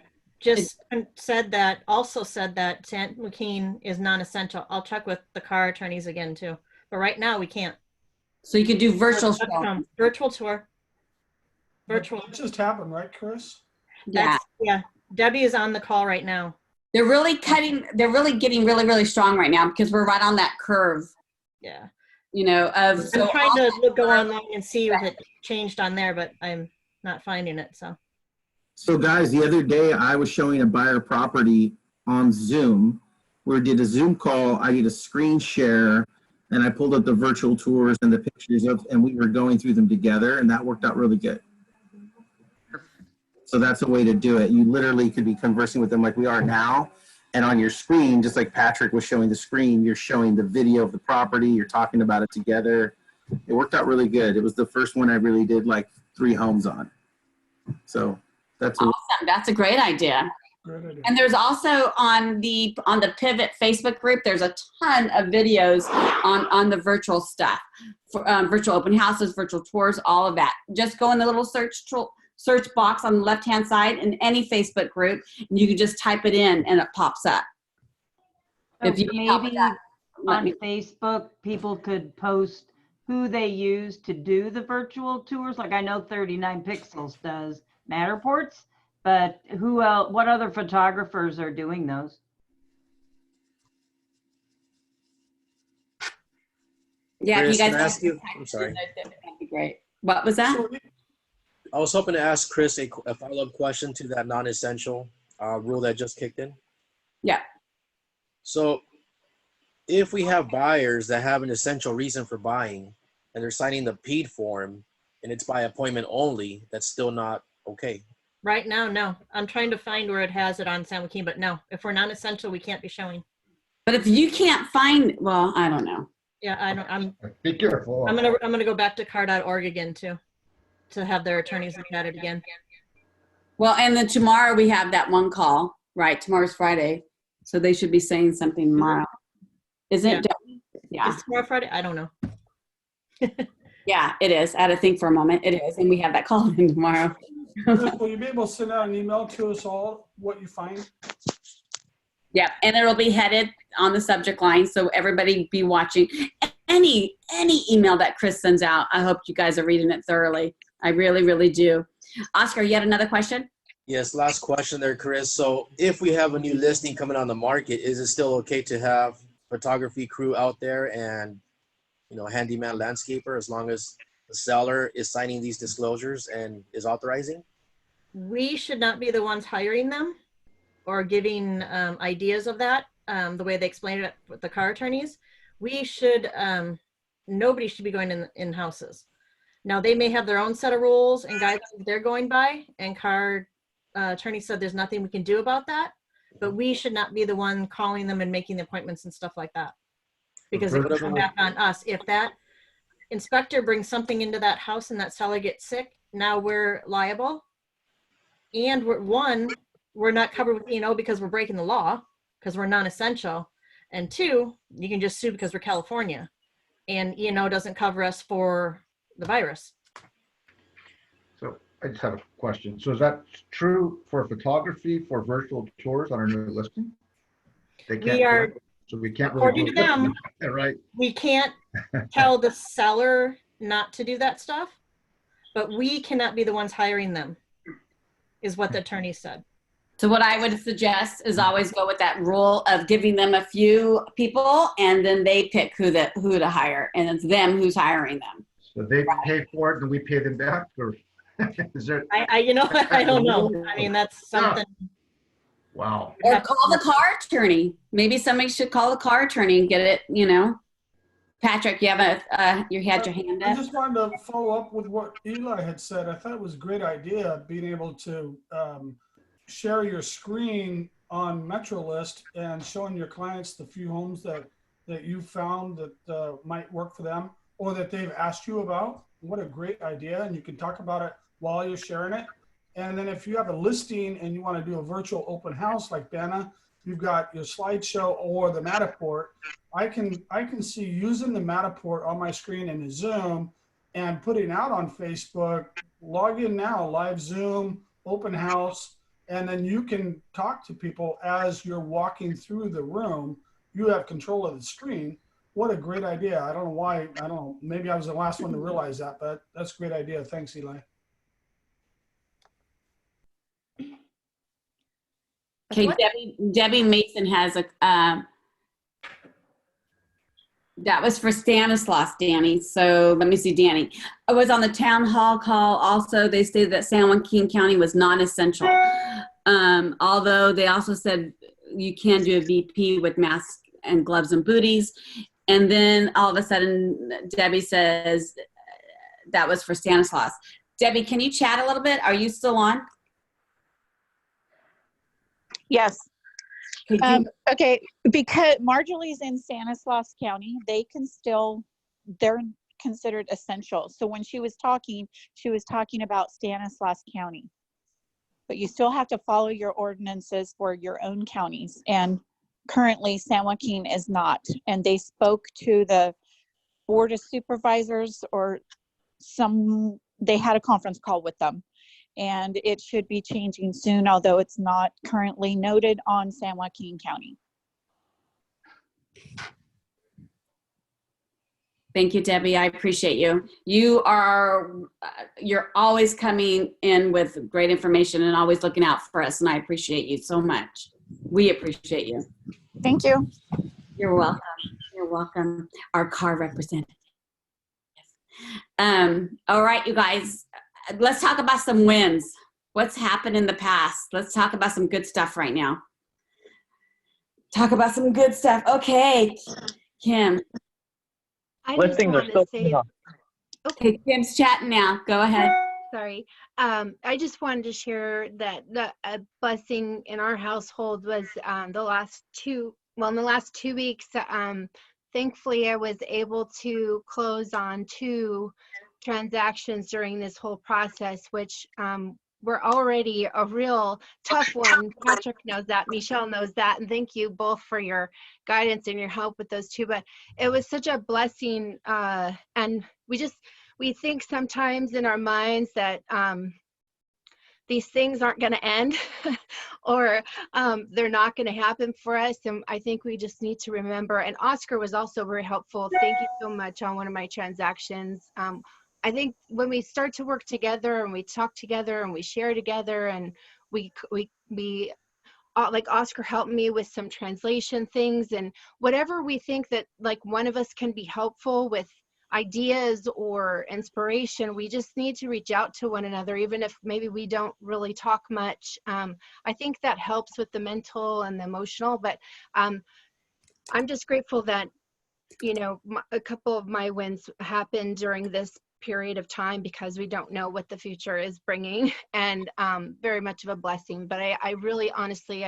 S9: also said that San Joaquin is non-essential. I'll check with the car attorneys again too. But right now we can't.
S2: So you could do virtual
S9: virtual tour. Virtual.
S5: It just happened, right, Chris?
S2: Yeah.
S9: Yeah. Debbie is on the call right now.
S2: They're really getting really, really strong right now because we're right on that curve.
S9: Yeah.
S2: I'm
S9: trying to go online and see if it changed on there, but I'm not finding it.
S17: So guys, the other day I was showing a buyer property on Zoom. We did a Zoom call. I did a screen share and I pulled up the virtual tours and the pictures and we were going through them together, and that worked out really good. So that's a way to do it. You literally could be conversing with them like we are now. And on your screen, just like Patrick was showing the screen, you're showing the video of the property, you're talking about it together. It worked out really good. It was the first one I really did like 3 homes on. So that's
S2: awesome. That's a great idea. And there's also on the Pivot Facebook group, there's a ton of videos on the virtual stuff, for virtual open houses, virtual tours, all of that. Just go in the little search box on the left-hand side in any Facebook group, and you can just type it in and it pops up.
S10: So if you maybe on Facebook, people could post who they use to do the virtual tours. Like I know 39 Pixels does Matterports, but who else, what other photographers are doing those?
S2: Yeah,
S18: Chris,
S2: if you guys
S18: can I ask you? I'm sorry.
S2: That'd be great. What was that?
S18: I was hoping to ask Chris a follow-up question to that non-essential rule that just kicked in.
S2: Yeah.
S18: So if we have buyers that have an essential reason for buying and they're signing the PED form and it's by appointment only, that's still not okay.
S9: Right now, no. I'm trying to find where it has it on San Joaquin, but no. If we're non-essential, we can't be showing.
S2: But if you can't find, well, I don't know.
S9: Yeah,
S11: Be careful.
S9: I'm gonna go back to car.org again too, to have their attorneys look at it again.
S2: Well, and then tomorrow we have that one call, right? Tomorrow's Friday, so they should be saying something tomorrow. Isn't it? Yeah.
S9: Is tomorrow Friday? I don't know.
S2: Yeah, it is. I had to think for a moment. It is, and we have that call in tomorrow.
S5: Will you be able to send out an email to us all what you find?
S2: Yeah, and it'll be headed on the subject line, so everybody be watching. Any email that Chris sends out, I hope you guys are reading it thoroughly. I really, really do. Oscar, you had another question?
S18: Yes, last question there, Chris. So if we have a new listing coming on the market, is it still okay to have photography crew out there and, handyman landscaper, as long as the seller is signing these disclosures and is authorizing?
S9: We should not be the ones hiring them or giving ideas of that, the way they explained it with the car attorneys. We should, nobody should be going in houses. Now, they may have their own set of rules and guidelines they're going by, and car attorney said there's nothing we can do about that, but we should not be the one calling them and making the appointments and stuff like that, because it will come back on us. If that inspector brings something into that house and that seller gets sick, now we're liable. And we're not covered with E&O because we're breaking the law, because we're non-essential. And 2, you can just sue because we're California, and E&O doesn't cover us for the virus.
S11: So I just have a question. So is that true for photography for virtual tours on our new listing? They can't. So we can't.
S9: According to them,
S11: right?
S9: We can't tell the seller not to do that stuff, but we cannot be the ones hiring them, is what the attorney said.
S2: So what I would suggest is always go with that rule of giving them a few people, and then they pick who to hire, and it's them who's hiring them.
S11: So they pay for it, and we pay them back, or Is there?
S9: I don't know. I mean, that's something.
S11: Wow.
S2: Or call the car attorney. Maybe somebody should call the car attorney and get it, Patrick, you have you had your hand
S5: I
S2: up.
S5: just wanted to follow up with what Eli had said. I thought it was a great idea being able to share your screen on MetroList and showing your clients the few homes that you found that might work for them or that they've asked you about. What a great idea. And you can talk about it while you're sharing it. And then if you have a listing and you want to do a virtual open house like Dana, you've got your slideshow or the Matterport. I can see using the Matterport on my screen in the Zoom and putting out on Facebook, log in now, live Zoom, open house, and then you can talk to people as you're walking through the room. You have control of the screen. What a great idea. I don't know why, I don't know, maybe I was the last one to realize that, but that's a great idea. Thanks, Eli.
S2: Okay, Debbie Mason has that was for Stanislaus, Danny. So let me see, Danny. I was on the town hall call. Also, they stated that San Joaquin County was non-essential. Although they also said you can do a VP with masks and gloves and booties. And then all of a sudden, Debbie says that was for Stanislaus. Debbie, can you chat a little bit? Are you still on?
S19: Yes. Okay, because Marjolie's in Stanislaus County, they're considered essential. So when she was talking about Stanislaus County. But you still have to follow your ordinances for your own counties. And currently San Joaquin is not. And they spoke to the Board of Supervisors or they had a conference call with them. And it should be changing soon, although it's not currently noted on San Joaquin County.
S2: Thank you, Debbie. I appreciate you. You're always coming in with great information and always looking out for us, and I appreciate you so much. We appreciate you.
S19: Thank you.
S2: You're welcome. You're welcome. Our car representative. All right, you guys. Let's talk about some wins. What's happened in the past? Let's talk about some good stuff right now. Talk about some good stuff. Okay, Kim.
S7: Listings are still coming on.
S2: Okay, Kim's chatting now. Go ahead.
S1: Sorry. I just wanted to share that the blessing in our household was in the last 2 weeks, thankfully I was able to close on 2 transactions during this whole process, which were already a real tough one. Patrick knows that, Michele knows that, and thank you both for your guidance and your help with those 2. But it was such a blessing, and we think sometimes in our minds that these things aren't going to end or they're not going to happen for us. And I think we just need to remember, and Oscar was also very helpful. Thank you so much on one of my transactions. I think when we start to work together and we talk together and we share together and we like Oscar helped me with some translation things and whatever we think that like one of us can be helpful with ideas or inspiration, we just need to reach out to one another, even if maybe we don't really talk much. I think that helps with the mental and the emotional, but I'm just grateful that, a couple of my wins happened during this period of time because we don't know what the future is bringing, and very much of a blessing. But I really, honestly,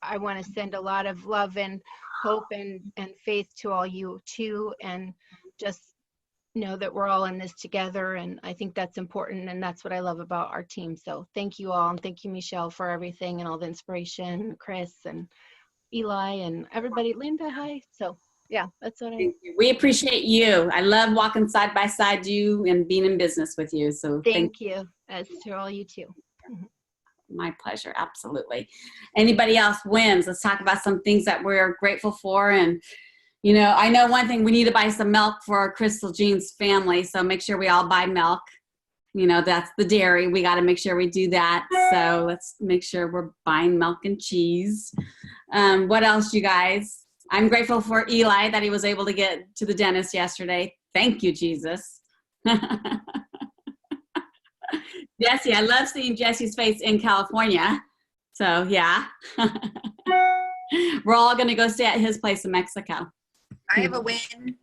S1: I want to send a lot of love and hope and faith to all you too, and just know that we're all in this together. And I think that's important, and that's what I love about our team. So thank you all, and thank you, Michele, for everything and all the inspiration, Chris and Eli and everybody. Linda, hi. So yeah, that's what
S2: We appreciate you. I love walking side by side you and being in business with you. So
S1: thank you, as to all you too.
S2: My pleasure. Absolutely. Anybody else wins? Let's talk about some things that we're grateful for. And, I know one thing, we need to buy some milk for Crystal Jean's family. So make sure we all buy milk. That's the dairy. We got to make sure we do that. So let's make sure we're buying milk and cheese. What else, you guys? I'm grateful for Eli that he was able to get to the dentist yesterday. Thank you, Jesus. Jesse, I love seeing Jesse's face in California. So yeah. We're all gonna go stay at his place in Mexico.
S20: I have a win.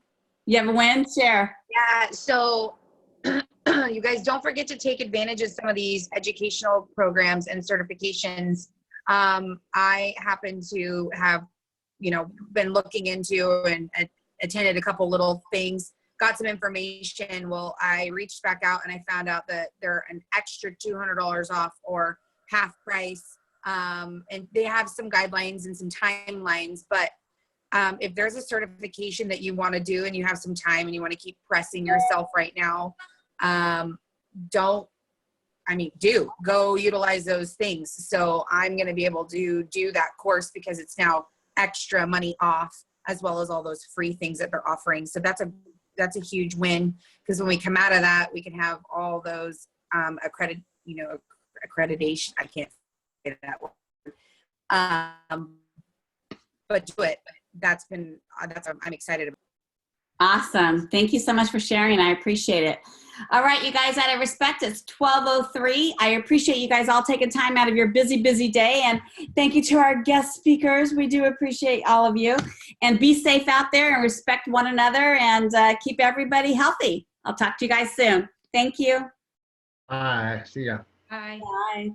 S2: You have a win? Share.
S20: Yeah, so you guys don't forget to take advantage of some of these educational programs and certifications. I happen to have, been looking into and attended a couple little things, got some information. Well, I reached back out and I found out that they're an extra $200 off or half price. And they have some guidelines and some timelines, but if there's a certification that you want to do and you have some time and you want to keep pressing yourself right now, go utilize those things. So I'm going to be able to do that course because it's now extra money off, as well as all those free things that they're offering. So that's a huge win, because when we come out of that, we can have all those accreditation. I can't say that word. But do it. I'm excited about.
S2: Awesome. Thank you so much for sharing. I appreciate it. All right, you guys, out of respect, it's 12:03. I appreciate you guys all taking time out of your busy, busy day. And thank you to our guest speakers. We do appreciate all of you. And be safe out there and respect one another and keep everybody healthy. I'll talk to you guys soon. Thank you.
S11: Bye. See ya.
S20: Bye.
S2: Bye.